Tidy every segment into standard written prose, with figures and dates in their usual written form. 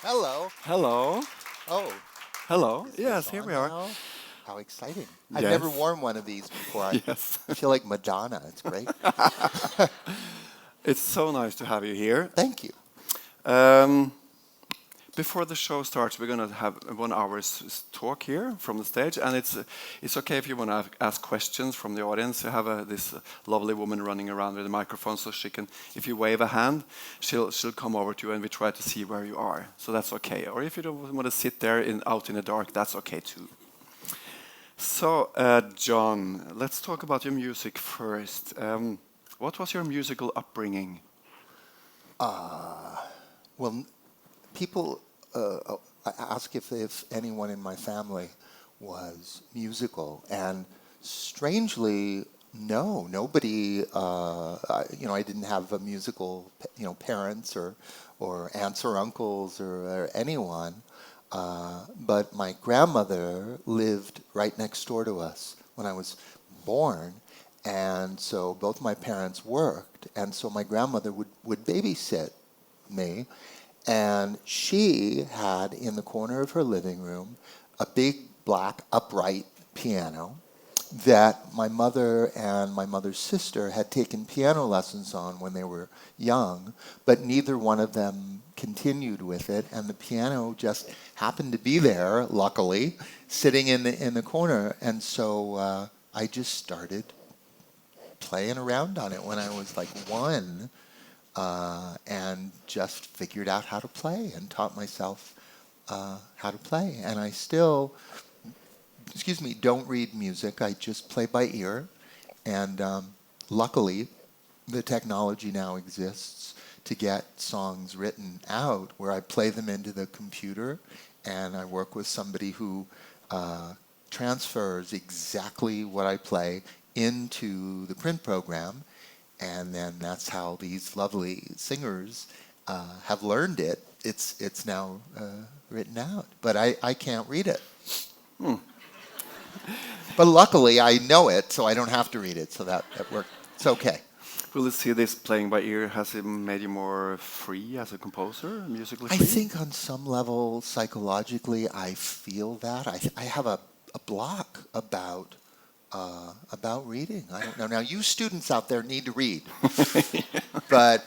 Hello. Hello. Oh, Hello. is this Yes, here on we are. now? How exciting. I've never Yes. worn one of these before. I Yes. feel like Madonna. It's great. It's so nice to have you here. Thank you. Um, Before the show starts, we're going to have 1 hour's talk here from the stage, and it's okay if you want to ask questions from the audience. We have this lovely woman running around with a microphone, so she can, if you wave a hand, she'll come over to you, and we try to see where you are. So that's okay. Or if you don't want to sit there out in the dark, that's okay too. So, John, let's talk about your music first. What was your musical upbringing? Well, people ask if anyone in my family was musical, and strangely, no, nobody. I didn't have a musical, parents or aunts or uncles or anyone. But my grandmother lived right next door to us when I was born, and so both my parents worked, and so my grandmother would babysit me, and she had in the corner of her living room a big black upright piano that my mother and my mother's sister had taken piano lessons on when they were young, but neither one of them continued with it, and the piano just happened to be there, luckily, sitting in the corner, and so I just started playing around on it when I was like one, and just figured out how to play and taught myself how to play. And I still, don't read music. I just play by ear. And luckily, the technology now exists to get songs written out where I play them into the computer, and I work with somebody who transfers exactly what I play into the print program, and then that's how these lovely singers have learned it. It's now written out, but I can't read it. But luckily I know it, so I don't have to read it, so that worked. It's okay. Will you see this playing by ear? Has it made you more free as a composer, musically I free? think on some level, psychologically, I feel that. I have a block about reading. I don't know. Now, you students out there need to read, but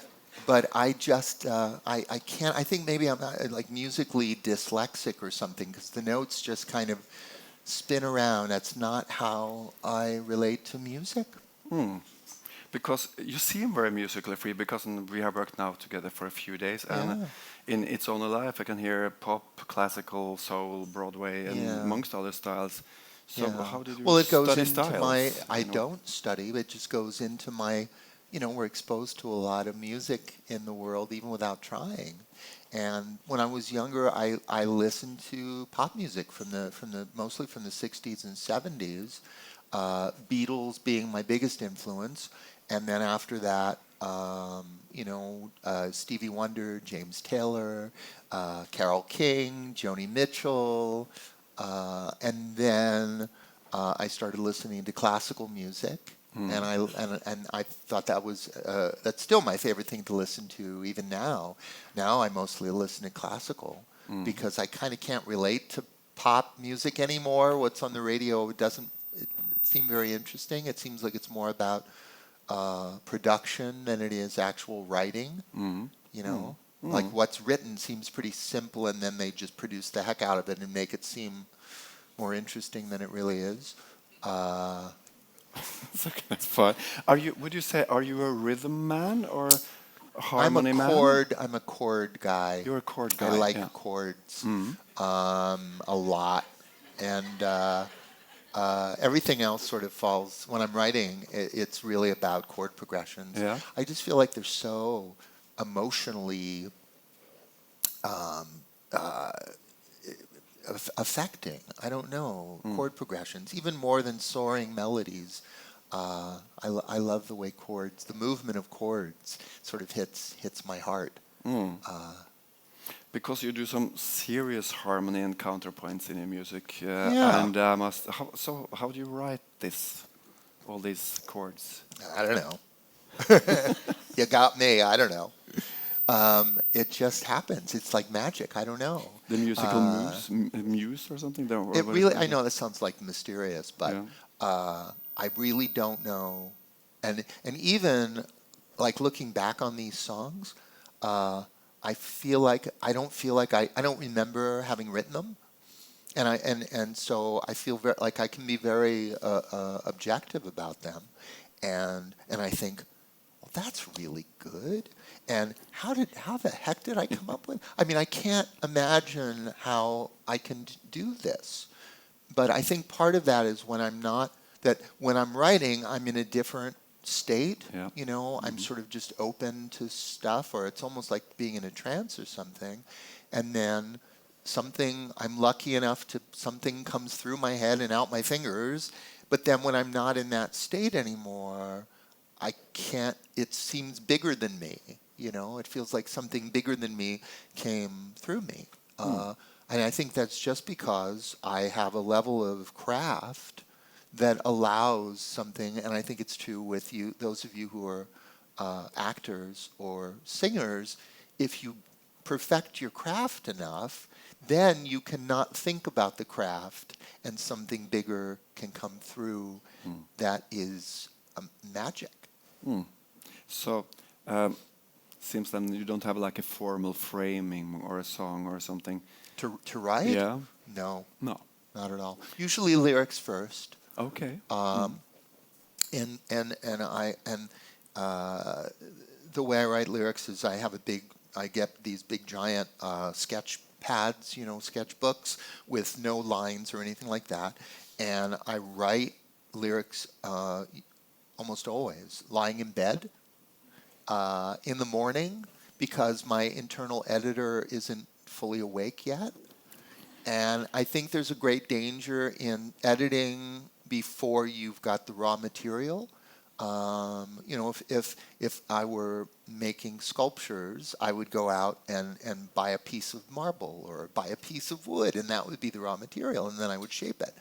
I just I can't. I think maybe I'm not, like musically dyslexic or something, because the notes just kind of spin around. That's not how I relate to music. Because you seem very musically free, because we have worked now together for a few days, and Yeah, in It's Only Life I can hear pop, classical, soul, Broadway, and yeah. amongst other styles. So Yeah. how did you Well, it goes study into my, styles? I don't study, it just goes into my, we're exposed to a lot of music in the world even without trying. And when I was younger, I listened to pop music mostly from the 60s and 70s, Beatles being my biggest influence. And then after that, Stevie Wonder, James Taylor, Carole King, Joni Mitchell, and then I started listening to classical music, and I thought that's still my favorite thing to listen to even now. Now I mostly listen to classical because I kind of can't relate to pop music anymore. What's on the radio doesn't seem very interesting. It seems like it's more about production than it is actual writing. Like what's written seems pretty simple, and then they just produce the heck out of it and make it seem more interesting than it really is. It's okay, that's fine. Would you say, are you a rhythm man or a I'm a harmony man? I'm a chord guy. You're a chord I guy. like Yeah. chords a lot, and everything else sort of falls. When I'm writing, it's really about chord progressions. Yeah. I just feel like they're so emotionally affecting. I don't know, chord progressions, even more than soaring melodies. I love the way chords, the movement of chords, sort of hits my heart. Because you do some serious harmony and counterpoints in your music, Yeah, and how do you write all these chords? I don't know. You got me. I don't know. It just happens. It's like magic. I don't know. The musical muse or something? It really, I know that sounds like mysterious, but Yeah. I really don't know. And even like looking back on these songs, I feel like I don't remember having written them, and so I feel like I can be very objective about them, and I think, well, that's really good. And how the heck did I come up with? I mean, I can't imagine how I can do this. But I think part of that is when I'm writing, I'm in a different state. Yeah. You know, I'm sort of just open to stuff, or it's almost like being in a trance or something. And then I'm lucky enough something comes through my head and out my fingers. But then when I'm not in that state anymore, it seems bigger than me. You know, it feels like something bigger than me came through me. And I think that's just because I have a level of craft that allows something, and I think it's true with you, those of you who are actors or singers, if you perfect your craft enough, then you cannot think about the craft and something bigger can come through that is magic. So, seems then you don't have like a formal framing or a song or something. To write? Yeah. No, No. not at all. Usually lyrics first. Okay. And the way I write lyrics is I get these big giant sketch pads, sketchbooks with no lines or anything like that, and I write lyrics almost always lying in bed in the morning because my internal editor isn't fully awake yet. And I think there's a great danger in editing before you've got the raw material. If I were making sculptures, I would go out and buy a piece of marble or buy a piece of wood, and that would be the raw material, and then I would shape it.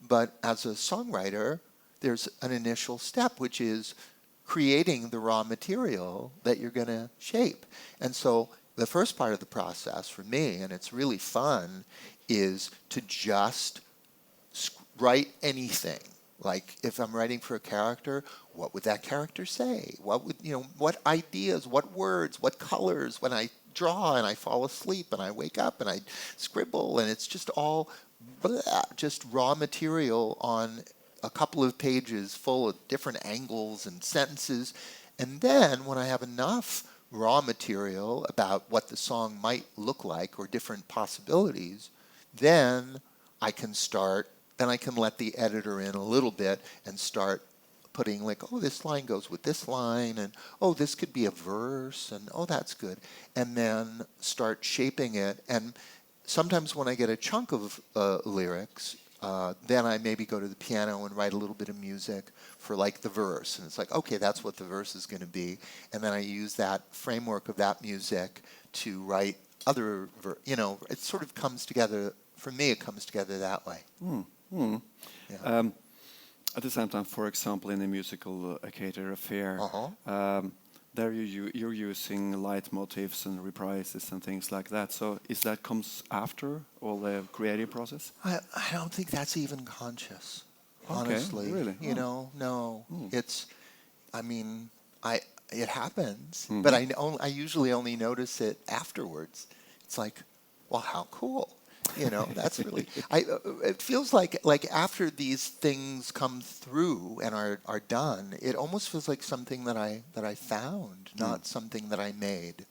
But as a songwriter, there's an initial step, which is creating the raw material that you're going to shape. And so the first part of the process for me, and it's really fun, is to just write anything. Like if I'm writing for a character, what would that character say? What ideas, what words, what colors? When I draw and I fall asleep and I wake up and I scribble, and it's just all just raw material on a couple of pages full of different angles and sentences. And then when I have enough raw material about what the song might look like or different possibilities, then I can let the editor in a little bit and start putting like, oh, this line goes with this line, and oh, this could be a verse, and oh, that's good. And then start shaping it. And sometimes when I get a chunk of lyrics, then I maybe go to the piano and write a little bit of music for like the verse. And it's like, okay, that's what the verse is going to be. And then I use that framework of that music to write other, it sort of comes together. For me, it comes together that way. Yeah. At the same time, for example, in the musical Cater Affair, there you're using leitmotifs and reprises and things like that. So is that comes after all the creative process? I don't think that's even conscious, honestly. Really? No. It's, it happens, but I usually only notice it afterwards. It's like, well, how cool. That's really. It feels like after these things come through and are done, it almost feels like something that I found, not something that I made.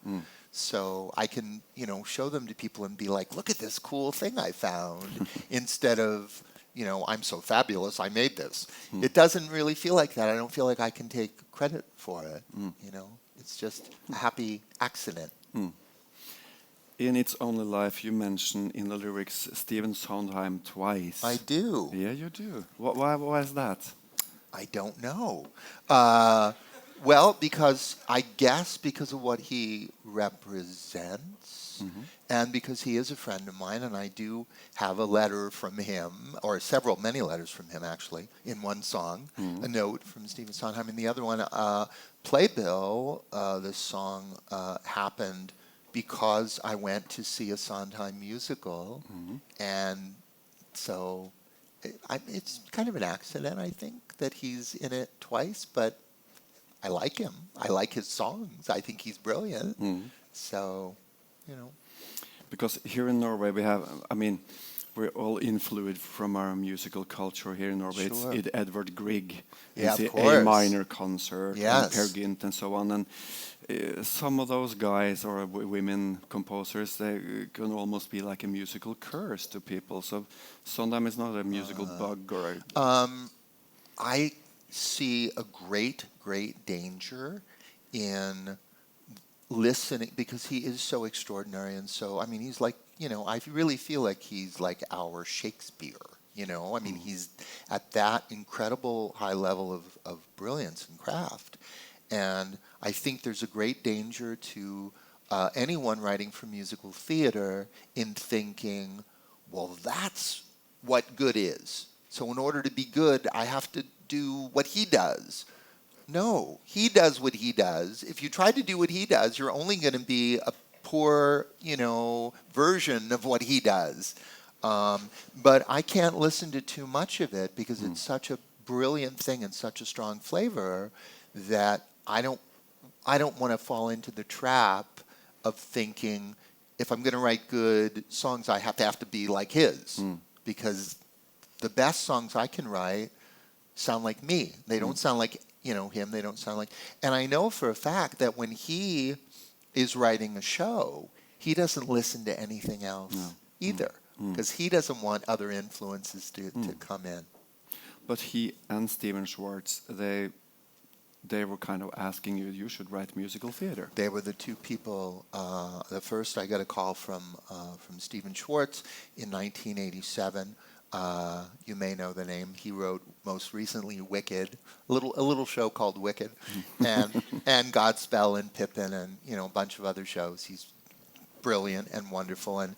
So I can show them to people and be like, look at this cool thing I found, instead of I'm so fabulous, I made this. It doesn't really feel like that. I don't feel like I can take credit for it. It's just a happy accident. In It's Only Life, you mention in the lyrics Stephen Sondheim twice. I do. Yeah, you do. Why is that? I don't know. Well, because of what he represents. Bucchinos. And because he is a friend of mine, and I do have a letter from him, or many letters from him actually, in one song, a note from Stephen Sondheim, and the other one, Playbill, this song happened because I went to see a Sondheim musical, and so it's kind of an accident, I think, that he's in it twice, but I like him. I like his songs. I think he's brilliant. So, you know. Because here in Norway we have, I mean, we're all influenced from our musical culture here in Norway. Sure. It's Edvard Grieg, Yeah, it's of the course. A minor concert, Yes. and Per Gynt and so on. And some of those guys or women composers, they can almost be like a musical curse to people. So Sondheim is not a musical bug or I see a great danger in listening, because he is so extraordinary, and so, I mean, he's like, you know, I really feel like he's like our Shakespeare, you know? I mean, he's at that incredible high level of brilliance and craft. And I think there's a great danger to anyone writing for musical theater in thinking, well, that's what good is. So in order to be good, I have to do what he does. No, he does what he does. If you try to do what he does, you're only going to be a poor, you know, version of what he does. But I can't listen to too much of it because it's such a brilliant thing and such a strong flavor that I don't want to fall into the trap of thinking if I'm going to write good songs, I have to be like his, because the best songs I can write sound like me. They don't sound like, you know, him. They don't sound like... And I know for a fact that when he is writing a show, he doesn't listen to anything else either, because he doesn't want other influences to come in. But he and Stephen Schwartz, they were kind of asking you should write musical theater. They were the two people. The first, I got a call from Stephen Schwartz in 1987. You may know the name. He wrote most recently Wicked, a little show called Wicked, and Godspell and Pippin, and you know, a bunch of other shows. He's brilliant and wonderful. And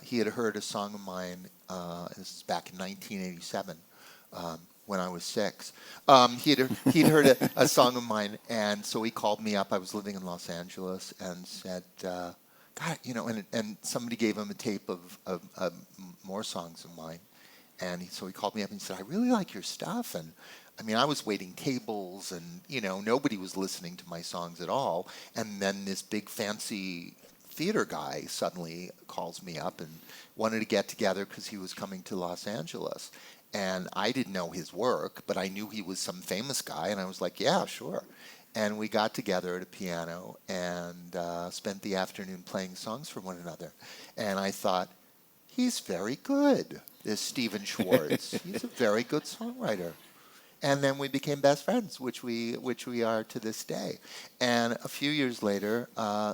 he had heard a song of mine. This is back in 1987. When I was 6. He'd heard a song of mine, and so he called me up. I was living in Los Angeles, and said, God, you know, and somebody gave him a tape of more songs of mine. And so he called me up and he said, I really like your stuff. And I mean, I was waiting tables, and, you know, nobody was listening to my songs at all. And then this big fancy theater guy suddenly calls me up and wanted to get together because he was coming to Los Angeles. And I didn't know his work, but I knew he was some famous guy, and I was like, yeah, sure. And we got together at a piano and spent the afternoon playing songs for one another. And I thought, he's very good, this Stephen Schwartz. He's a very good songwriter. And then we became best friends, which we are to this day. And a few years later,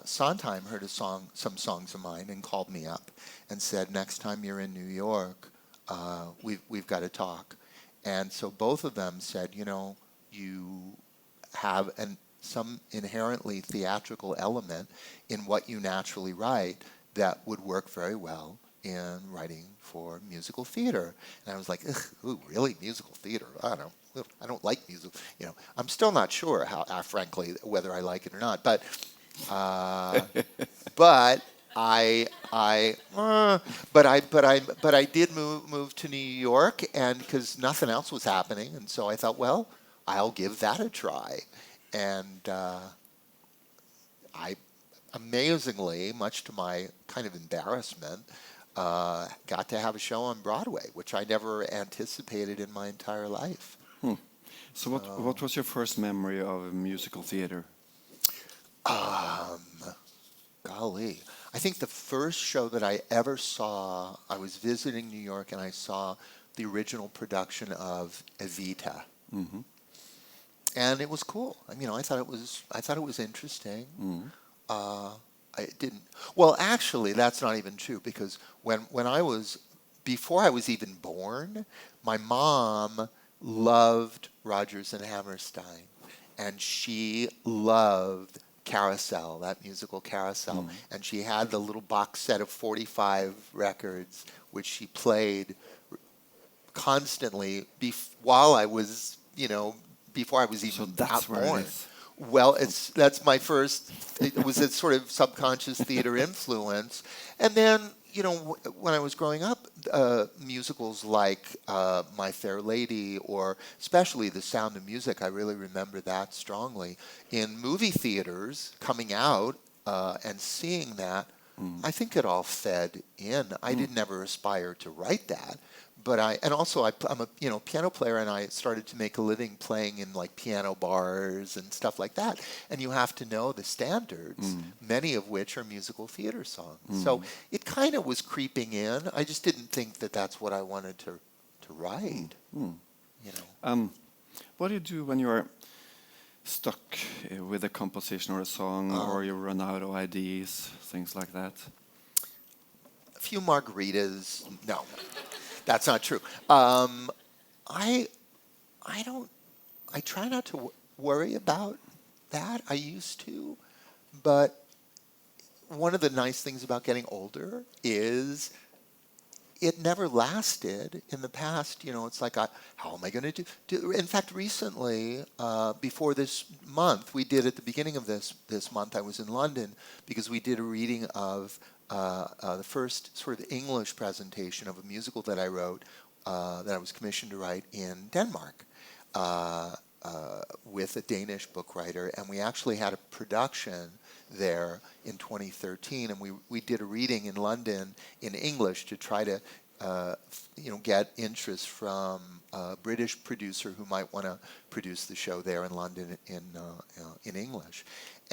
Sondheim heard some songs of mine and called me up and said, next time you're in New York, we've got to talk. And so both of them said, you know, you have some inherently theatrical element in what you naturally write that would work very well in writing for musical theater. And I was like, ooh, really? Musical theater? I don't like music. You know, I'm still not sure how, frankly, whether I like it or not. But I did move to New York, and because nothing else was happening, and so I thought, well, I'll give that a try. And I amazingly, much to my kind of embarrassment, got to have a show on Broadway, which I never anticipated in my entire life. So what was your first memory of musical theater? Golly. I think the first show that I ever saw, I was visiting New York, and I saw the original production of Evita. And it was cool. I mean, I thought it was interesting. I didn't. Well, actually, that's not even true, because before I was even born, my mom loved Rodgers and Hammerstein, and she loved Carousel, that musical Carousel, and she had the little box set of 45 records, which she played constantly while I was, before I was even So that's where born. it is. Well, that's my first. It was a sort of subconscious theater influence, and then when I was growing up, musicals like My Fair Lady, or especially The Sound of Music, I really remember that strongly. In movie theaters, coming out and seeing that, I think it all fed in. I didn't ever aspire to write that. But I'm a piano player, and I started to make a living playing in like piano bars and stuff like that. And you have to know the standards, many of which are musical theater songs. So it kind of was creeping in. I just didn't think that that's what I wanted to write. What do you do when you're stuck with a composition or a song, or you run out of ideas, things like that? A few margaritas. No. That's not true. I try not to worry about that. I used to, but one of the nice things about getting older is it never lasted. In the past, it's like, how am I going to do? In fact, recently, before this month, we did at the beginning of this month, I was in London because we did a reading of the first sort of English presentation of a musical that I wrote, that I was commissioned to write in Denmark with a Danish book writer. And we actually had a production there in 2013. And we did a reading in London in English to try to get interest from a British producer who might want to produce the show there in London in English.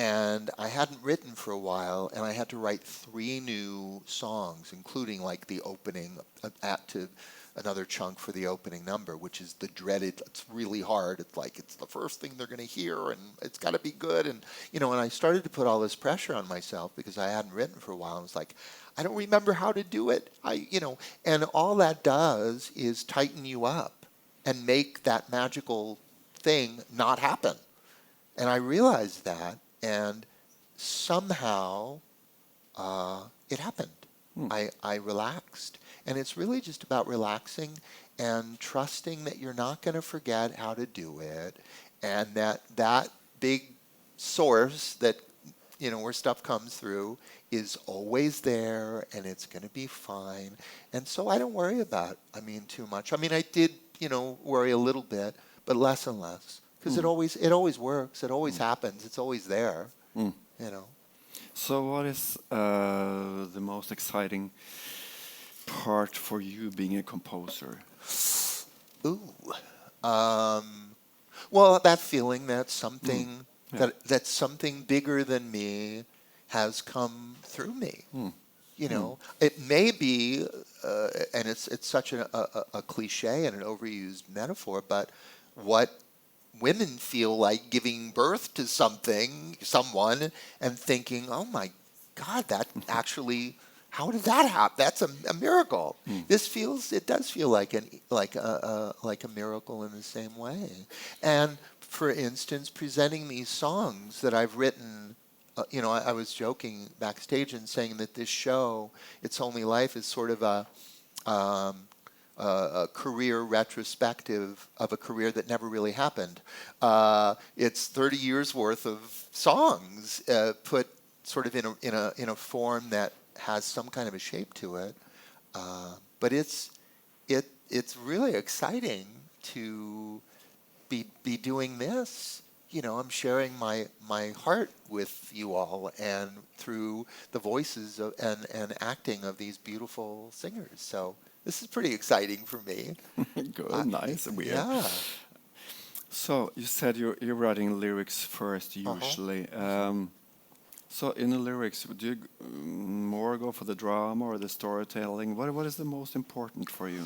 And I hadn't written for a while, and I had to write 3 new songs, including like the opening, to another chunk for the opening number, which is the dreaded. It's really hard. It's like it's the first thing they're going to hear, and it's got to be good. And and I started to put all this pressure on myself because I hadn't written for a while. I was like, I don't remember how to do it. And all that does is tighten you up and make that magical thing not happen. And I realized that. And somehow it happened. I relaxed. And it's really just about relaxing and trusting that you're not going to forget how to do it. And that big source that, where stuff comes through is always there, and it's going to be fine. And so I don't worry about, too much. I did, worry a little bit, but less and less. Because it always works. It always happens. It's always there. So what is the most exciting part for you being a composer? Well, that feeling that something that something bigger than me has come through me. It may be, and it's such a cliche and an overused metaphor, but what women feel like giving birth to someone, and thinking, oh my God, that actually, how did that happen? That's a miracle. It does feel like a miracle in the same way. And for instance, presenting these songs that I've written, I was joking backstage and saying that this show, It's Only Life, is sort of a career retrospective of a career that never really happened. It's 30 years worth of songs put sort of in a form that has some kind of a shape to it. But it's really exciting to be doing this. I'm sharing my heart with you all, and through the voices and acting of these beautiful singers. So this is pretty exciting for me. Good, nice. Yeah. So you said you're writing lyrics first usually. So in the lyrics, do you more go for the drama or the storytelling? What is the most important for you?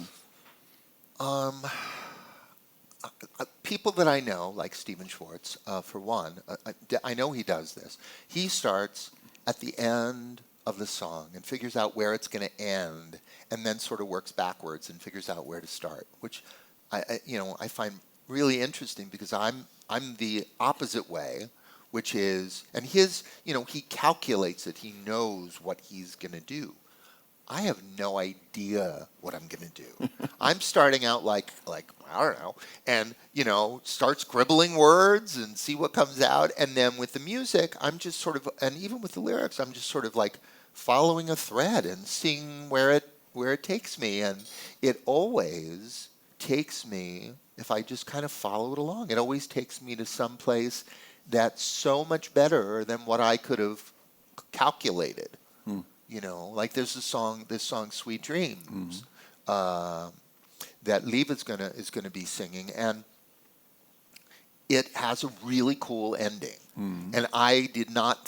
People that I know, like Stephen Schwartz, for one, I know he does this. He starts at the end of the song and figures out where it's going to end, and then sort of works backwards and figures out where to start, which I find really interesting, because I'm the opposite way, which is, and his, he calculates it. He knows what he's going to do. I have no idea what I'm going to do. I'm starting out like I don't know, and start scribbling words and see what comes out. And then with the music, I'm just sort of, and even with the lyrics, I'm just sort of like following a thread and seeing where it takes me. And it always takes me, if I just kind of follow it along, it always takes me to some place that's so much better than what I could have calculated. Like there's this song "Sweet Dreams" that Liv is gonna be singing, and it has a really cool ending. And I did not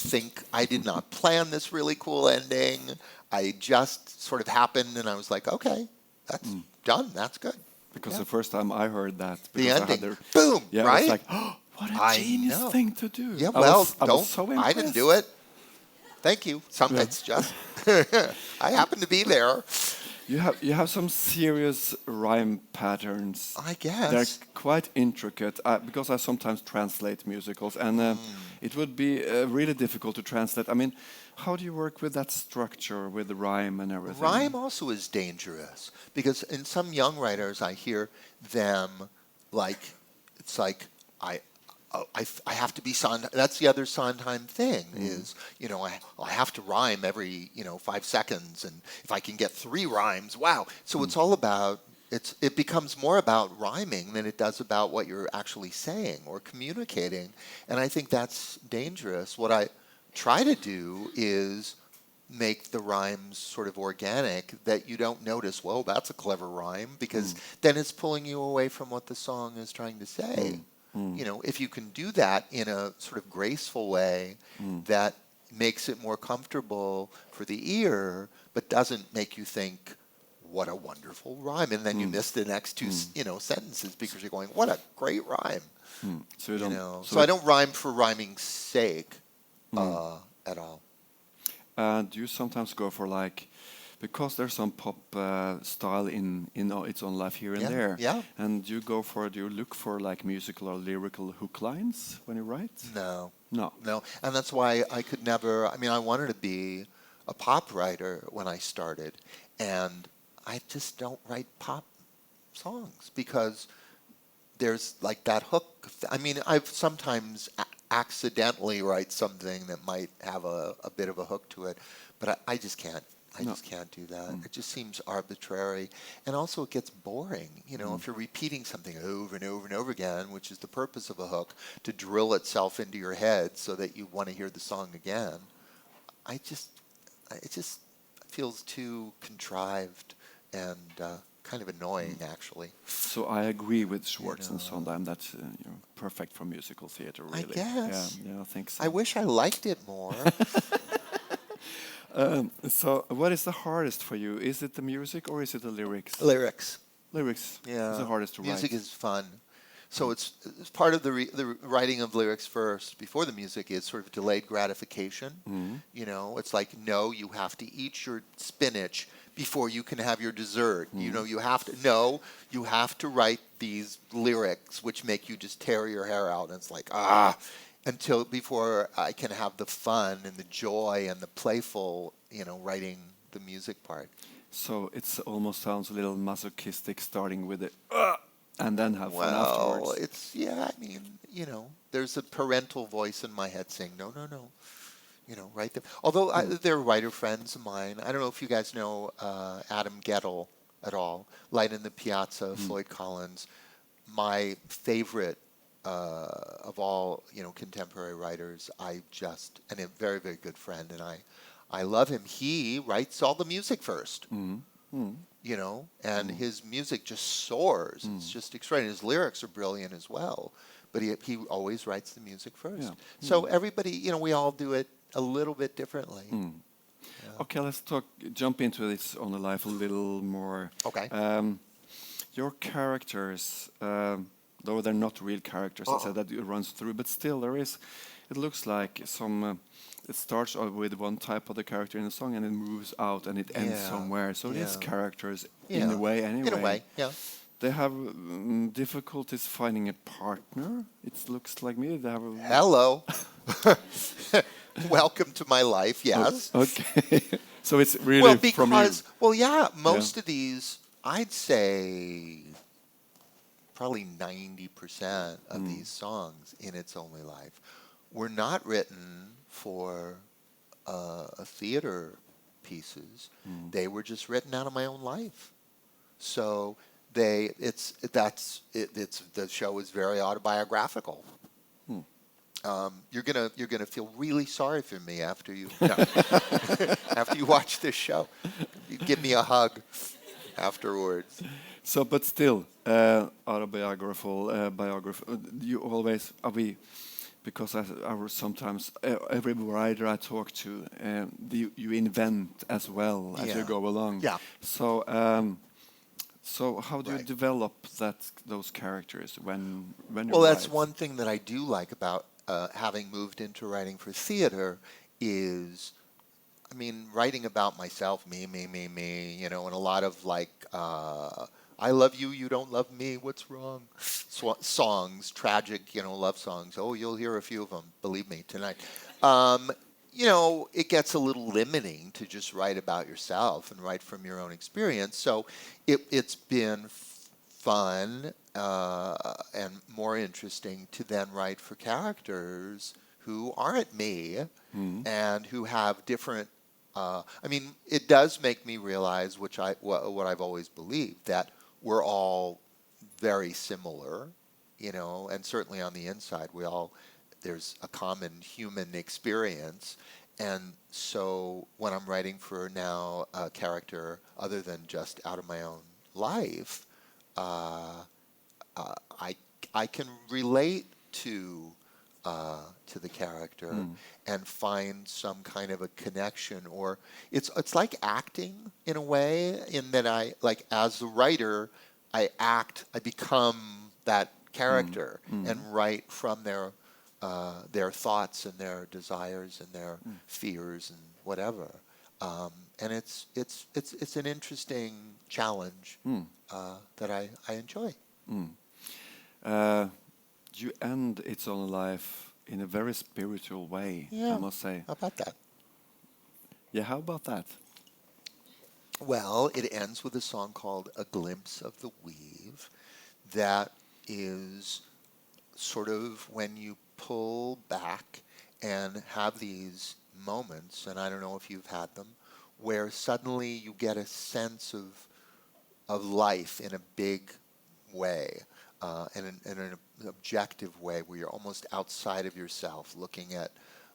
plan this really cool ending. I just sort of happened, and I was like, okay, that's done. That's good. Because the first time I heard that, The ending, boom, right? I was like, oh, what a genius thing to do. Yeah, well, I was so impressed. I didn't do it. Thank you. It's just I happen to be there. You have some serious rhyme patterns. I guess they're quite intricate because I sometimes translate musicals, and it would be really difficult to translate. I mean, how do you work with that structure, with the rhyme and everything? Rhyme also is dangerous because in some young writers, I hear them it's like I have to be Sondheim. That's the other Sondheim thing is, I have to rhyme every, 5 seconds. And if I can get 3 rhymes, wow. So it's all about, it becomes more about rhyming than it does about what you're actually saying or communicating. And I think that's dangerous. What I try to do is make the rhymes sort of organic, that you don't notice, well, that's a clever rhyme, because then it's pulling you away from what the song is trying to say. If you can do that in a sort of graceful way that makes it more comfortable for the ear, but doesn't make you think, what a wonderful rhyme. And then you miss the next 2 sentences because you're going, what a great rhyme. So So I don't rhyme for rhyming's sake at all. Do you sometimes go for because there's some pop style in its own life here and there. Yeah. And do you look for musical or lyrical hook lines when you write? No. No. And that's why I could never, I wanted to be a pop writer when I started. And I just don't write pop songs because there's that hook. I've sometimes accidentally write something that might have a bit of a hook to it, but I just can't. I just can't do that. It just seems arbitrary. And also it gets boring. If you're repeating something over and over and over again, which is the purpose of a hook, to drill itself into your head so that you want to hear the song again, it just feels too contrived and kind of annoying, actually. So I agree with Schwartz and Sondheim. That's perfect for musical theater, really. I guess. Yeah, I think so. I wish I liked it more. So what is the hardest for you? Is it the music or is it the lyrics? Lyrics. Lyrics is the hardest to write. Music is fun. So it's part of the writing of lyrics first, before the music, is sort of delayed gratification. It's like, no, you have to eat your spinach before you can have your dessert. You have to write these lyrics which make you just tear your hair out. And it's like, before I can have the fun and the joy and the playful, writing the music part. So it almost sounds a little masochistic, starting with it, and then have fun afterwards. There's a parental voice in my head saying, no. Right there. Although they're writer friends of mine. I don't know if you guys know Adam Gettle at all. Light in the Piazza, Floyd Collins. My favorite of all, contemporary writers. And a very, very good friend, and I love him. He writes all the music first, and his music just soars. It's just extraordinary. His lyrics are brilliant as well, but he always writes the music first. So everybody, we all do it a little bit differently. Okay, let's jump into this on the life a little more. Okay. Your characters, though they're not real characters, I said that it runs through, but still it looks like it starts with one type of the character in the song and it moves out and it ends somewhere. So it is characters in a way anyway. In a way, yeah. They have difficulties finding a partner. It looks like me. They have Hello. Welcome to my life, yes. Okay. So it's really Well, from you. because, well, yeah, most of these, I'd say probably 90% of these songs in It's Only Life were not written for theater pieces. They were just written out of my own life. So the show is very autobiographical. You're gonna feel really sorry for me after you after you watch this show. You give me a hug afterwards. So, but still, autobiographical, biographical. You always because I was sometimes every writer I talk to, you invent as well as you go along. Yeah. So, so how do you develop those characters when you Well, that's write? one thing that I do like about having moved into writing for theater is, I mean, writing about myself, me, and a lot of like, I love you, you don't love me, what's wrong? Songs, tragic, love songs. Oh, you'll hear a few of them, believe me, tonight. It gets a little limiting to just write about yourself and write from your own experience. So it's been fun and more interesting to then write for characters who aren't me and who have different. It does make me realize, what I've always believed, that we're all very similar, and certainly on the inside, there's a common human experience. And so when I'm writing for now a character other than just out of my own life, I can relate to the character and find some kind of a connection, or it's like acting in a way, in that as the writer, I become that character and write from their thoughts and their desires and their fears and whatever. And it's an interesting challenge that I enjoy. You end It's Only Life in a very spiritual way, I must say. How about that? Yeah, how about that? Well, it ends with a song called A Glimpse of the Weave that is sort of when you pull back and have these moments, and I don't know if you've had them, where suddenly you get a sense of life in a big way, in an objective way, where you're almost outside of yourself, looking at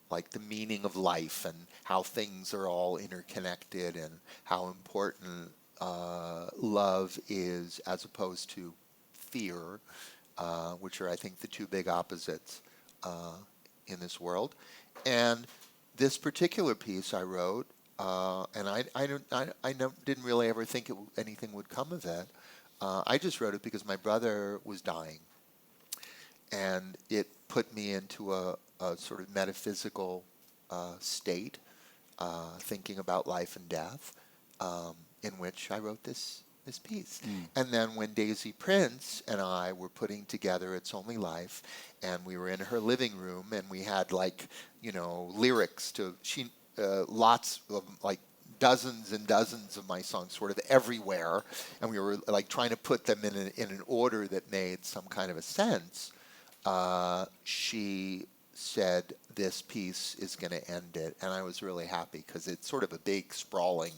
like the meaning of life and how things are all interconnected and how important love is as opposed to fear, which are, I think, the two big opposites in this world. And this particular piece I wrote, and I didn't really ever think anything would come of it. I just wrote it because my brother was dying, and it put me into a sort of metaphysical state, thinking about life and death, in which I wrote this piece. And then when Daisy Prince and I were putting together It's Only Life, and we were in her living room, and we had lyrics to lots of dozens and dozens of my songs sort of everywhere, and we were trying to put them in an order that made some kind of a sense. She said, this piece is going to end it, and I was really happy because it's sort of a big, sprawling,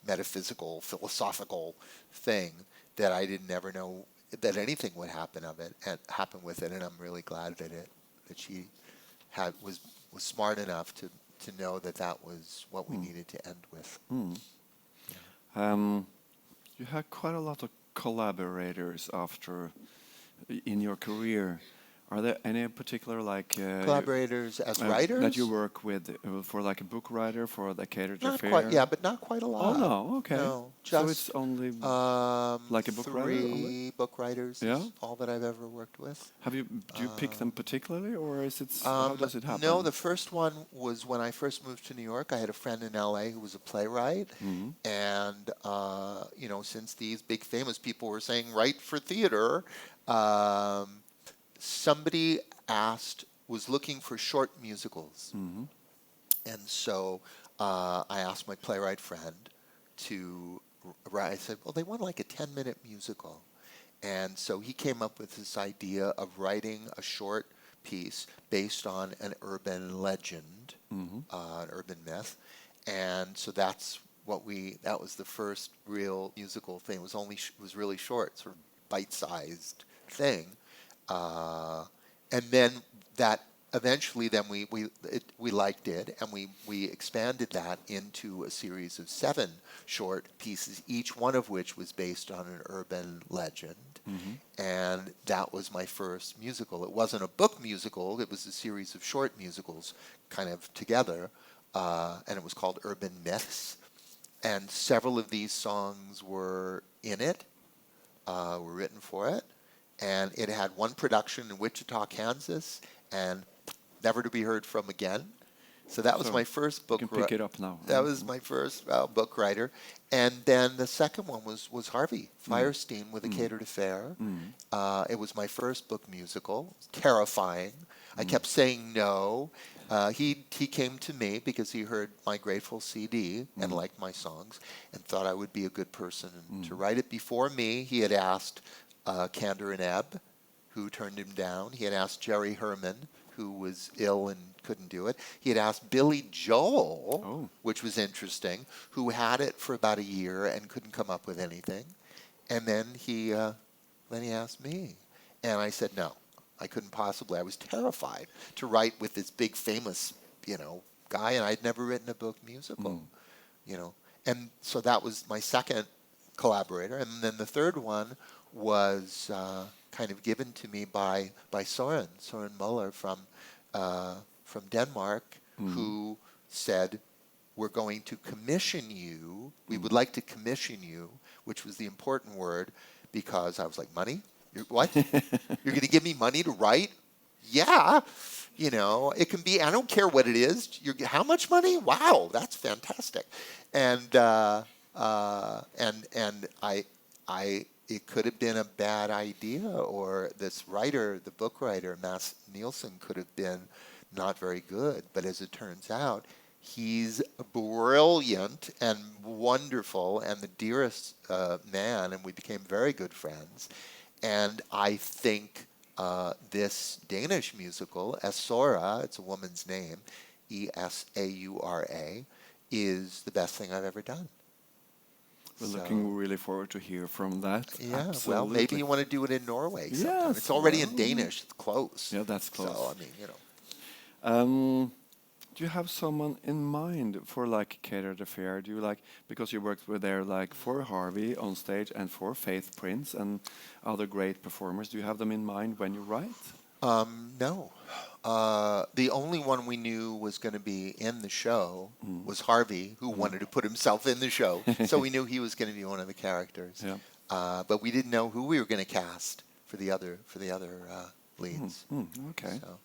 metaphysical, philosophical thing that I didn't ever know that anything would happen with it, and I'm really glad that she was smart enough to know that was what we needed to end with. You had quite a lot of collaborators in your career. Are there any particular collaborators as writers that you work with for a book writer for the catered Not affair? quite, but not quite a lot. Oh no, okay. No, so it's only a book writer. Three book writers. Yeah? Is all that I've ever worked with. Do you pick them particularly, or is it how does it happen? No, the first one was when I first moved to New York. I had a friend in L.A. who was a playwright, and since these big famous people were saying write for theater. Somebody asked was looking for short musicals. And so I asked my playwright friend to write. I said, well, they want like a 10-minute musical. And so he came up with this idea of writing a short piece based on an urban legend, an urban myth. And so that was the first real musical thing. It was really short, sort of bite-sized thing. And then that eventually then we liked it, and we expanded that into a series of 7 short pieces, each one of which was based on an urban legend. And that was my first musical. It wasn't a book musical, it was a series of short musicals kind of together, and it was called Urban Myths. And several of these songs were in it, were written for it. And it had one production in Wichita, Kansas, and never to be heard from again. So that was my first book. You can pick it up now. That was my first book writer. And then the second one was Harvey Fierstein with A Catered Affair. It was my first book musical. Terrifying. I kept saying no. He came to me because he heard my Grateful CD and liked my songs and thought I would be a good person to write it. Before me, he had asked Kander and Ebb, who turned him down. He had asked Jerry Herman, who was ill and couldn't do it. He had asked Billy Joel, which was interesting, who had it for about a year and couldn't come up with anything. And then he asked me. And I said no. I couldn't possibly. I was terrified to write with this big famous, guy, and I'd never written a book musical, And so that was my second collaborator. And then the third one was kind of given to me by Søren Muller from Denmark, who said, we're going to commission you. We would like to commission you, which was the important word, because I was like, money? What? You're going to give me money to write? Yeah. It can be, I don't care what it is. How much money? Wow, that's fantastic. And it could have been a bad idea, or this writer, the book writer, Mads Nielsen, could have been not very good. But as it turns out, he's brilliant and wonderful and the dearest man, and we became very good friends. And I think this Danish musical, Esaura, it's a woman's name, Esaura, is the best thing I've ever done. We're looking really forward to hear from that. Yeah, Absolutely. well, maybe you want to do it in Norway sometime. Yes, It's already in Danish. It's close. Yeah, that's close. So, I mean, Do you have someone in mind for like Catered Affair? Do you because you worked with there for Harvey on stage and for Faith Prince and other great performers, do you have them in mind when you write? No. The only one we knew was going to be in the show was Harvey, who wanted to put himself in the show. So we knew he was going to be one of the characters. Yeah. But we didn't know who we were going to cast for the other leads. Okay. So.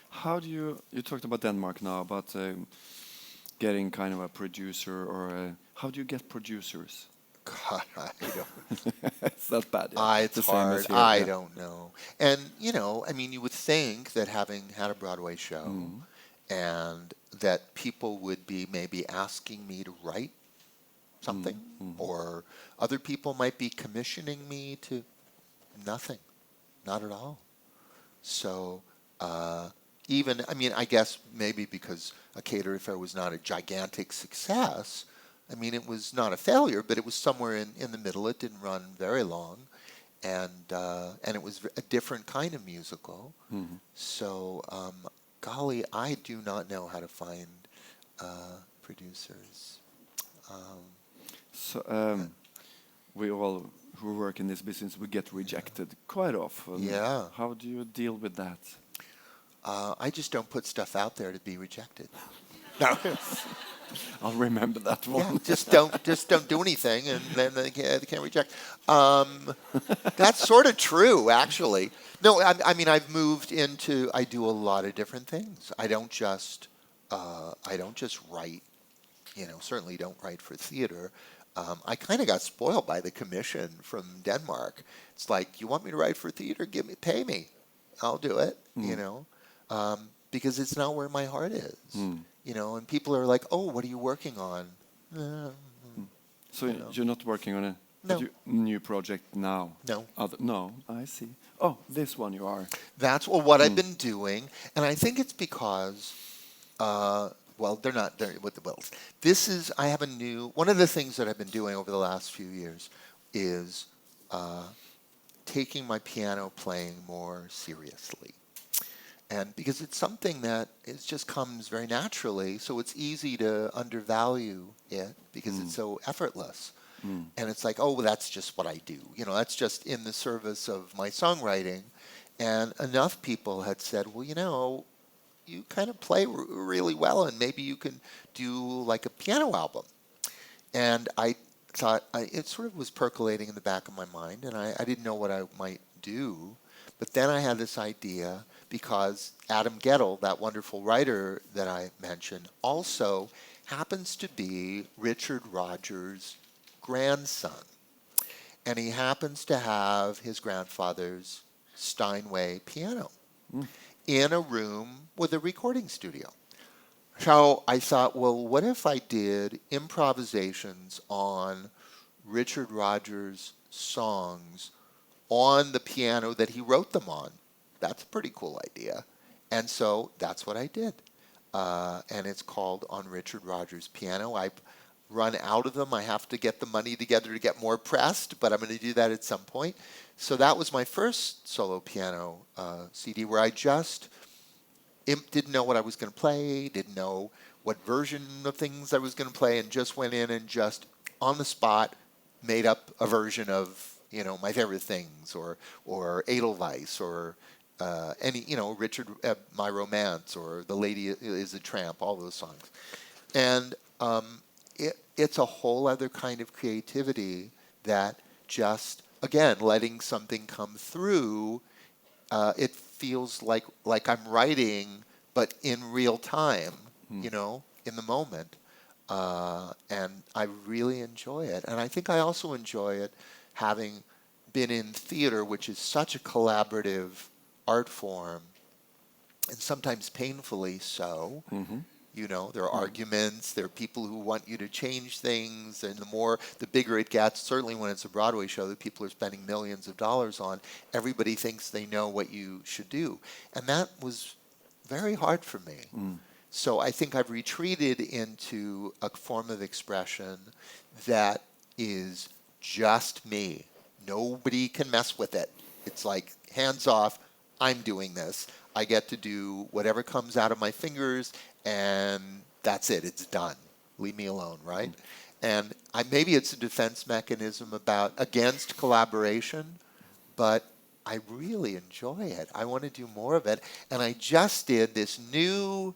How do you talked about Denmark now, about getting kind of a producer, or how do you get producers? God, I don't. It's not bad. Yeah. It's hard. I don't know. And, I mean, you would think that having had a Broadway show and that people would be maybe asking me to write something, or other people might be commissioning me to nothing. Not at all. So, I guess maybe because A Catered Affair was not a gigantic success, it was not a failure, but it was somewhere in the middle. It didn't run very long, and it was a different kind of musical. So, golly, I do not know how to find producers. We all who work in this business, we get rejected quite often. Yeah. How do you deal with that? I just don't put stuff out there to be rejected. No. I'll remember that one. Yeah, just don't do anything, and then they can't reject. That's sort of true, actually. No, I've moved into. I do a lot of different things. I don't just write. Certainly don't write for theater. I kind of got spoiled by the commission from Denmark. It's like, you want me to write for theater? Pay me. I'll do it. because it's not where my heart is. You know, and people are like, "Oh, what are you working on?" So you're not working on a No. new project now? No. No, I see. Oh, this one you are. That's what I've been doing, and I think it's because, well, they're not there with the wills. This is I have a new one of the things that I've been doing over the last few years is taking my piano playing more seriously. And because it's something that it just comes very naturally, so it's easy to undervalue it because it's so effortless. And it's like, oh, well, that's just what I do. You know, that's just in the service of my songwriting. And enough people had said, well, you know, you kind of play really well, and maybe you can do like a piano album. And I thought it sort of was percolating in the back of my mind, and I didn't know what I might do. But then I had this idea because Adam Gettle, that wonderful writer that I mentioned, also happens to be Richard Rodgers' grandson. And he happens to have his grandfather's Steinway piano in a room with a recording studio. So I thought, well, what if I did improvisations on Richard Rodgers' songs on the piano that he wrote them on? That's a pretty cool idea. And so that's what I did. And it's called On Richard Rodgers' Piano. I've run out of them. I have to get the money together to get more pressed, but I'm going to do that at some point. So that was my first solo piano CD where I just didn't know what I was going to play, didn't know what version of things I was going to play, and just went in and just on the spot made up a version of, you know, my favorite things, or Edelweiss, or any, you know, Richard, My Romance, or The Lady is a Tramp, all those songs. And it's a whole other kind of creativity that just, again, letting something come through, it feels like I'm writing, but in real time, you know, in the moment. And I really enjoy it. And I think I also enjoy it having been in theater, which is such a collaborative art form, and sometimes painfully so. You know, there are arguments, there are people who want you to change things, and the bigger it gets, certainly when it's a Broadway show that people are spending millions of dollars on, everybody thinks they know what you should do. And that was very hard for me. So I think I've retreated into a form of expression that is just me. Nobody can mess with it. It's like, hands off, I'm doing this. I get to do whatever comes out of my fingers, and that's it. It's done. Leave me alone, right? And maybe it's a defense mechanism against collaboration, but I really enjoy it. I want to do more of it. And I just did this new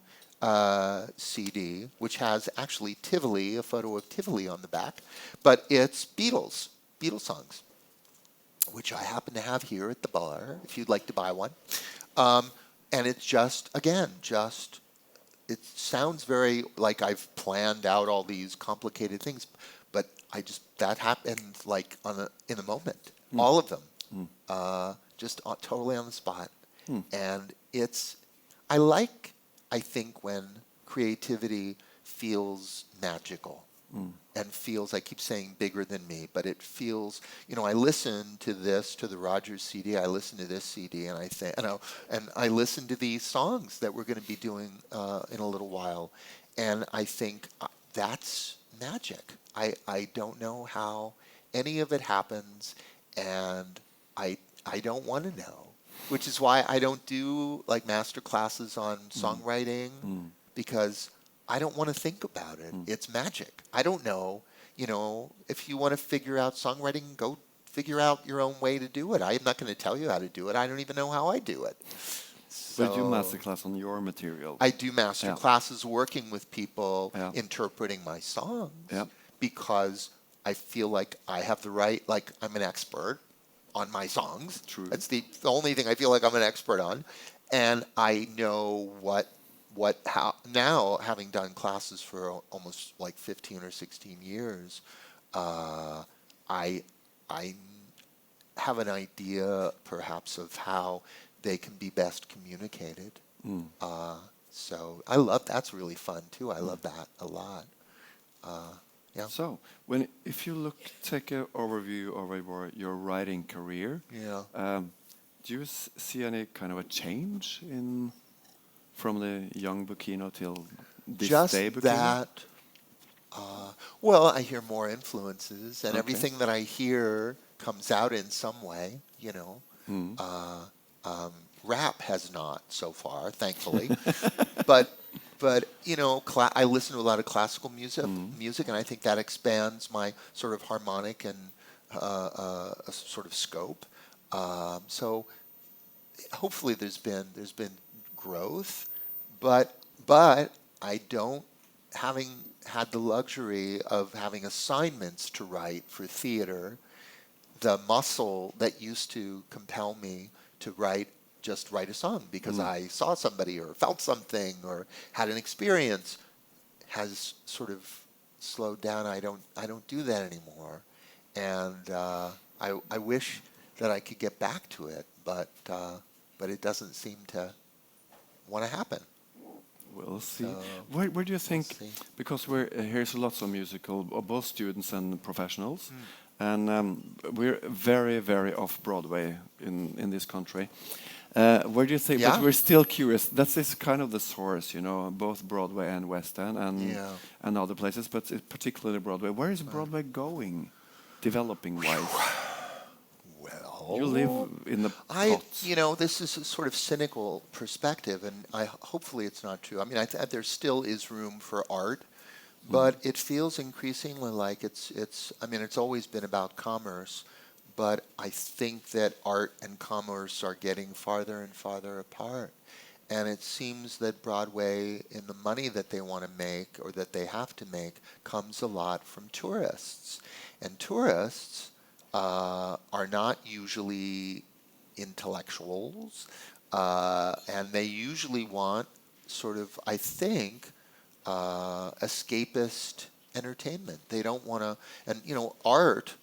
CD, which has actually Tivoli, a photo of Tivoli on the back, but it's Beatles songs, which I happen to have here at the bar, if you'd like to buy one. And it's just, again, it sounds very like I've planned out all these complicated things, but that happened like in a moment. All of them, just totally on the spot. And I think when creativity feels magical and feels, I keep saying bigger than me, but it feels, you know, I listen to the Rodgers CD, I listen to this CD, and I think, and I listen to these songs that we're going to be doing in a little while, and I think that's magic. I don't know how any of it happens, and I don't want to know, which is why I don't do like master classes on songwriting, because I don't want to think about it. It's magic. I don't know. You know, if you want to figure out songwriting, go figure out your own way to do it. I'm not going to tell you how to do it. I don't even know how I do it. So, but you do master class on your material. I do master classes working with people, interpreting my songs, because I feel like I have the right, like I'm an expert on my songs. True. That's the only thing I feel like I'm an expert on. And I know how now, having done classes for almost like 15 or 16 years, I have an idea perhaps of how they can be best communicated. So I love that's really fun too. I love that a lot. Yeah. So, if you take an overview of your writing career, Yeah. do you see any kind of a change from the young Bucchino till this Just day Bucchino? that. Well, I hear more influences, and Okay. everything that I hear comes out in some way. Rap has not so far, thankfully, but I listen to a lot of classical music, and I think that expands my sort of harmonic and sort of scope. So hopefully there's been growth, but I don't, having had the luxury of having assignments to write for theater, the muscle that used to compel me to just write a song because I saw somebody or felt something or had an experience has sort of slowed down. I don't do that anymore, and I wish that I could get back to it, but it doesn't seem to want to happen. We'll see. So, Where do you think? see. Because here's lots of musical, both students and professionals, and we're very, very off Broadway in this country. Where do you think? Yeah. But we're still curious. That's kind of the source, both Broadway and West End and other places, but particularly Broadway. Where is Broadway going, developing wise? Well, You live in the pots. This is a sort of cynical perspective, and hopefully it's not true. I mean, there still is room for art, but it feels increasingly like it's. I mean, it's always been about commerce, but I think that art and commerce are getting farther and farther apart. And it seems that Broadway, in the money that they want to make or that they have to make, comes a lot from tourists. And tourists are not usually intellectuals, and they usually want sort of, I think, escapist entertainment. They don't want to, and art,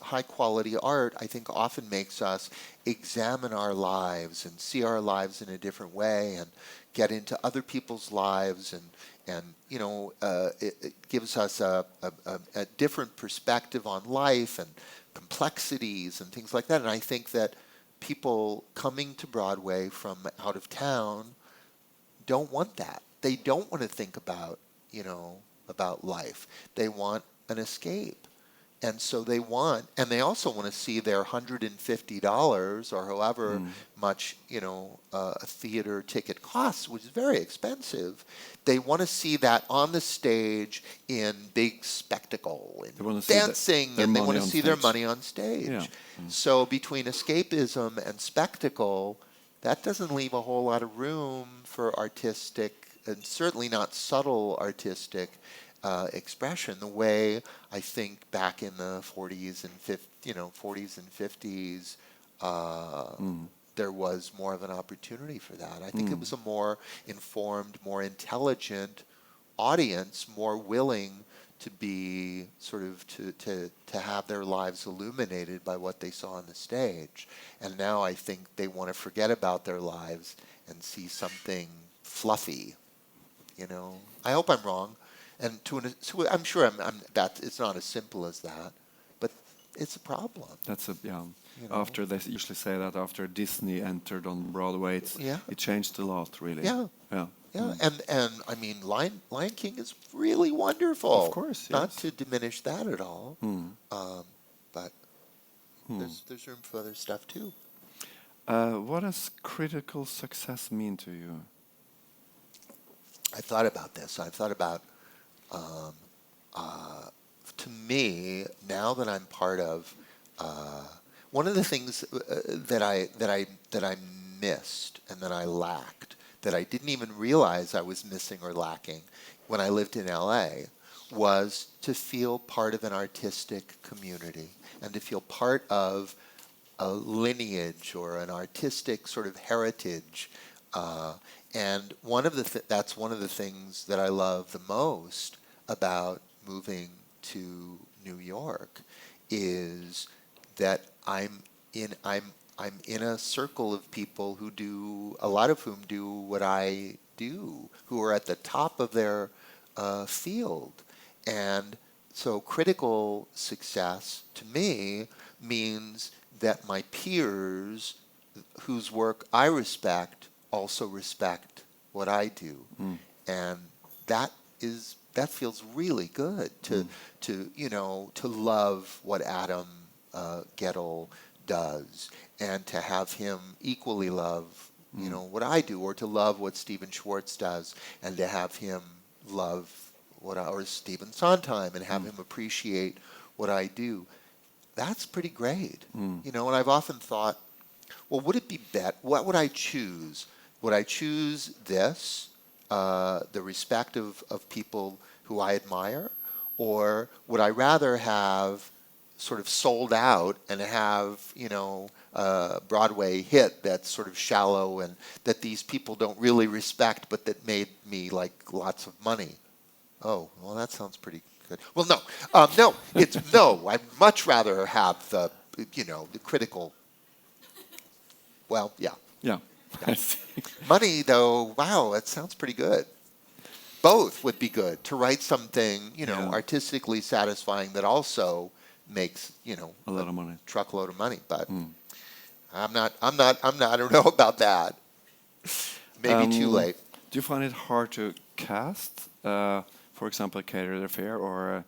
high quality art, I think often makes us examine our lives and see our lives in a different way and get into other people's lives, and it gives us a different perspective on life and complexities and things like that. And I think that people coming to Broadway from out of town don't want that. They don't want to think about life. They want an escape. And so they also want to see their $150 or however much, a theater ticket costs, which is very expensive. They want to see that on the stage in big spectacle and dancing, and they want to see their money on stage. Yeah. So between escapism and spectacle, that doesn't leave a whole lot of room for artistic, and certainly not subtle artistic expression, the way I think back in the 40s and 50s, there was more of an opportunity for that. I think it was a more informed, more intelligent audience, more willing to be sort of to have their lives illuminated by what they saw on the stage. And now I think they want to forget about their lives and see something fluffy. I hope I'm wrong. And I'm sure that it's not as simple as that, but it's a problem. That's After they usually say that after Disney entered on Broadway, it changed a lot, really. Yeah. And I mean, Lion King is really wonderful. Of course, yes. Not to diminish that at all, but there's room for other stuff too. What does critical success mean to you? I thought about this. I thought about. To me, now that I'm part of, one of the things that I missed and that I lacked, that I didn't even realize I was missing or lacking when I lived in LA, was to feel part of an artistic community and to feel part of a lineage or an artistic sort of heritage. And that's one of the things that I love the most about moving to New York, is that I'm I'm in a circle of people who do, a lot of whom do what I do, who are at the top of their field. And so critical success to me means that my peers whose work I respect also respect what I do. And that feels really good to love what Adam Gettle does, and to have him equally love what I do, or to love what Stephen Schwartz does, and to have him love or Stephen Sondheim, and have him appreciate what I do. That's pretty great. And I've often thought, well, would it be better? What would I choose? Would I choose this, the respect of people who I admire, or would I rather have sort of sold out and have, a Broadway hit that's sort of shallow and that these people don't really respect, but that made me like lots of money? Oh, well, that sounds pretty good. Well, no, no. I'd much rather have the critical. Well, yeah. Yeah. I see. Money, though, wow, that sounds pretty good. Both would be good, to write something, artistically satisfying that also makes, a lot of money, truckload of money. But I don't know about that. Maybe too late. Do you find it hard to cast, for example, cater the fair, or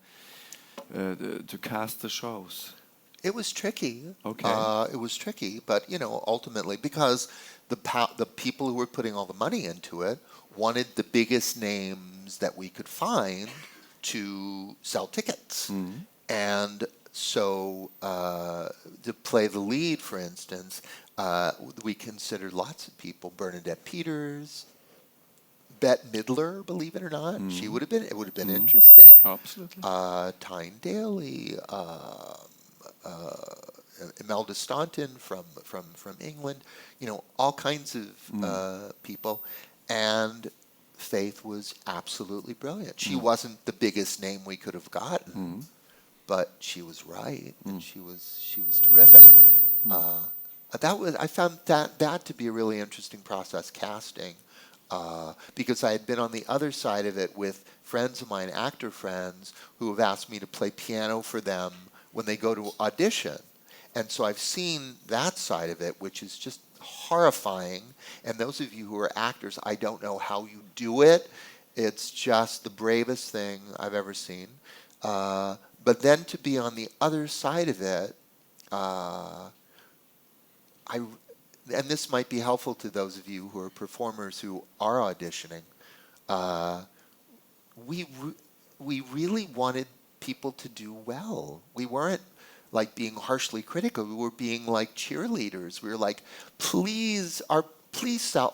to cast the shows? It was tricky. Okay. It was tricky, but ultimately, because the people who were putting all the money into it wanted the biggest names that we could find to sell tickets. And so to play the lead, for instance, we considered lots of people. Bernadette Peters, Bette Midler, believe it or not. She would have been. It would have been interesting. Absolutely. Tyne Daly, Imelda Staunton from England. All kinds of people. And Faith was absolutely brilliant. She wasn't the biggest name we could have gotten, but she was right, and she was terrific. I found that to be a really interesting process, casting, because I had been on the other side of it with friends of mine, actor friends, who have asked me to play piano for them when they go to audition. And so I've seen that side of it, which is just horrifying. And those of you who are actors, I don't know how you do it. It's just the bravest thing I've ever seen. But then to be on the other side of it, and this might be helpful to those of you who are performers who are auditioning, we really wanted people to do well. We weren't like being harshly critical. We were being like cheerleaders. We were like, please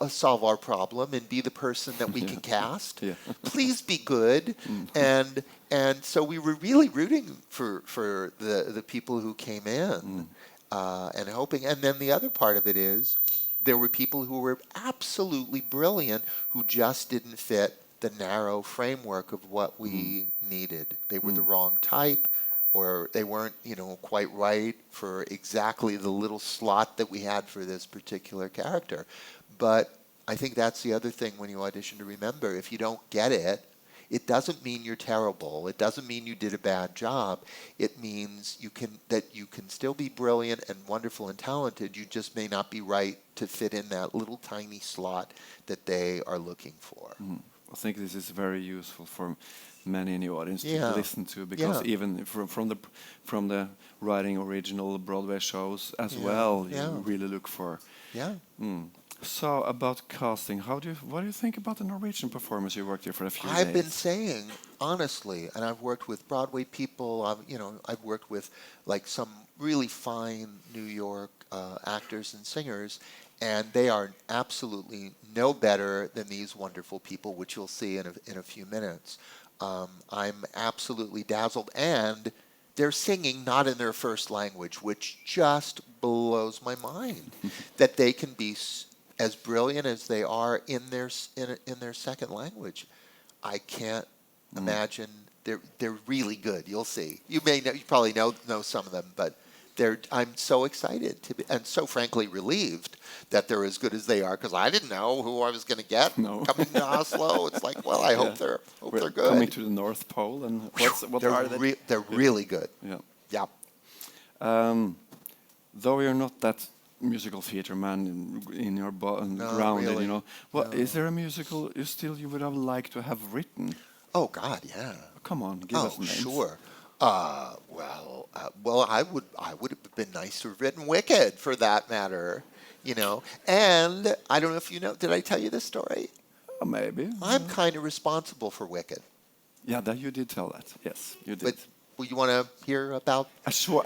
solve our problem and be the person that we can cast. Please be good. And so we were really rooting for the people who came in and hoping. And then the other part of it is there were people who were absolutely brilliant who just didn't fit the narrow framework of what we needed. They were the wrong type, or they weren't, quite right for exactly the little slot that we had for this particular character. But I think that's the other thing when you audition to remember. If you don't get it, it doesn't mean you're terrible. It doesn't mean you did a bad job. It means you can still be brilliant and wonderful and talented. You just may not be right to fit in that little tiny slot that they are looking for. I think this is very useful for many in the audience to listen to, because even from the writing original Broadway shows as well, you really look for. So about casting, what do you think about the Norwegian performance? You worked here for a few days. I've been saying honestly, and I've worked with Broadway people. I've worked with like some really fine New York actors and singers, and they are absolutely no better than these wonderful people, which you'll see in a few minutes. I'm absolutely dazzled, and they're singing not in their first language, which just blows my mind. That they can be as brilliant as they are in their second language. I can't imagine. They're really good. You'll see. You probably know some of them, but I'm so excited to be, and so frankly relieved that they're as good as they are, because I didn't know who I was going to get coming to Oslo. It's like, well, I hope they're good. Coming to the North Pole, and what are they? They're really good. Yeah. Though you're not that musical theater man in your grounded, really. you know. Well, is there a musical you would have liked to have written? Oh God, yeah. Come on, give us names. Sure. Well, I would have been nice to have written Wicked, for that matter, you know. And I don't know if you know. Did I tell you this story? Maybe. I'm kind of responsible for Wicked. Yeah, that you did tell that. Yes, you did. But you want to hear about a short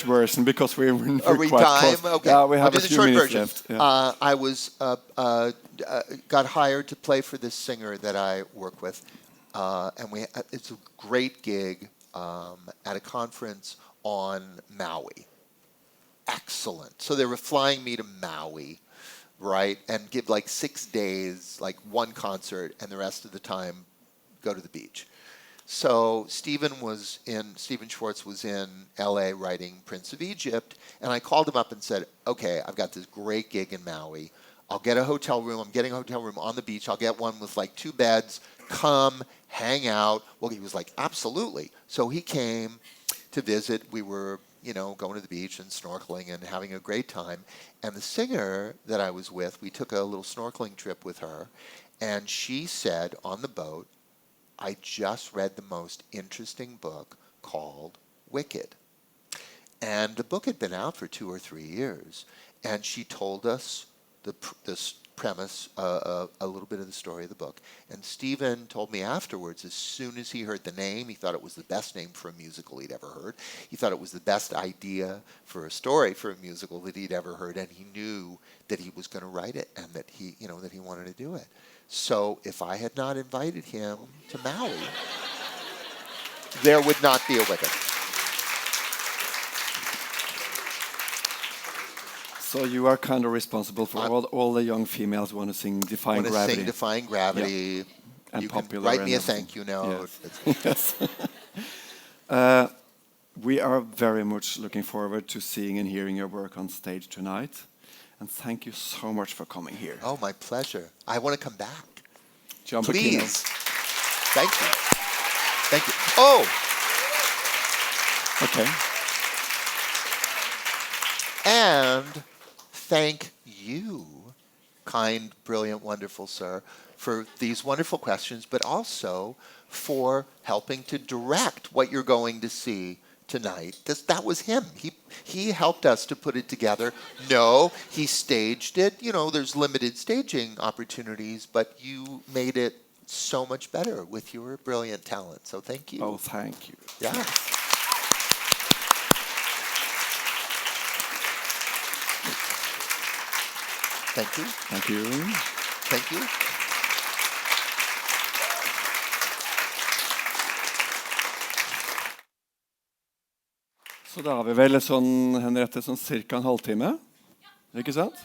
version, because we're quite time? Close. Okay. Yeah, we have I'll a do the few short minutes version. left. Yeah. I was got hired to play for this singer that I work with, and it's a great gig at a conference on Maui. Excellent. So they were flying me to Maui, right, and give like 6 days, like one concert, and the rest of the time go to the beach. So Stephen Schwartz was in LA writing Prince of Egypt, and I called him up and said, okay, I've got this great gig in Maui. I'll get a hotel room. I'm getting a hotel room on the beach. I'll get one with like 2 beds. Come, hang out. Well, he was like, absolutely. So he came to visit. We were, going to the beach and snorkeling and having a great time. And the singer that I was with, we took a little snorkeling trip with her, and she said on the boat, I just read the most interesting book called Wicked. And the book had been out for 2 or 3 years. And she told us this premise, a little bit of the story of the book. And Stephen told me afterwards, as soon as he heard the name, he thought it was the best name for a musical he'd ever heard. He thought it was the best idea for a story for a musical that he'd ever heard. And he knew that he was going to write it, and that he wanted to do it. So if I had not invited him to Maui, there would not be a Wicked. So you are kind of responsible for all the young females who want to sing Defying Gravity. Want to sing Defying Gravity. Yeah. And you popular. Can write me a thank you note. Yes. We are very much looking forward to seeing and hearing your work on stage tonight. And thank you so much for coming here. Oh, my pleasure. I want to come back. John Please. Bucchino. Thank you. Thank you. Oh! Okay. And thank you, kind, brilliant, wonderful sir, for these wonderful questions, but also for helping to direct what you're going to see tonight. That was him. He helped us to put it together. No, he staged it. There's limited staging opportunities, but you made it so much better with your brilliant talent. So thank you. Oh, thank you. Yeah. Thank you. Thank you. Thank you. Så da har vi vel Henriette, cirka en halvtime, ikke sant?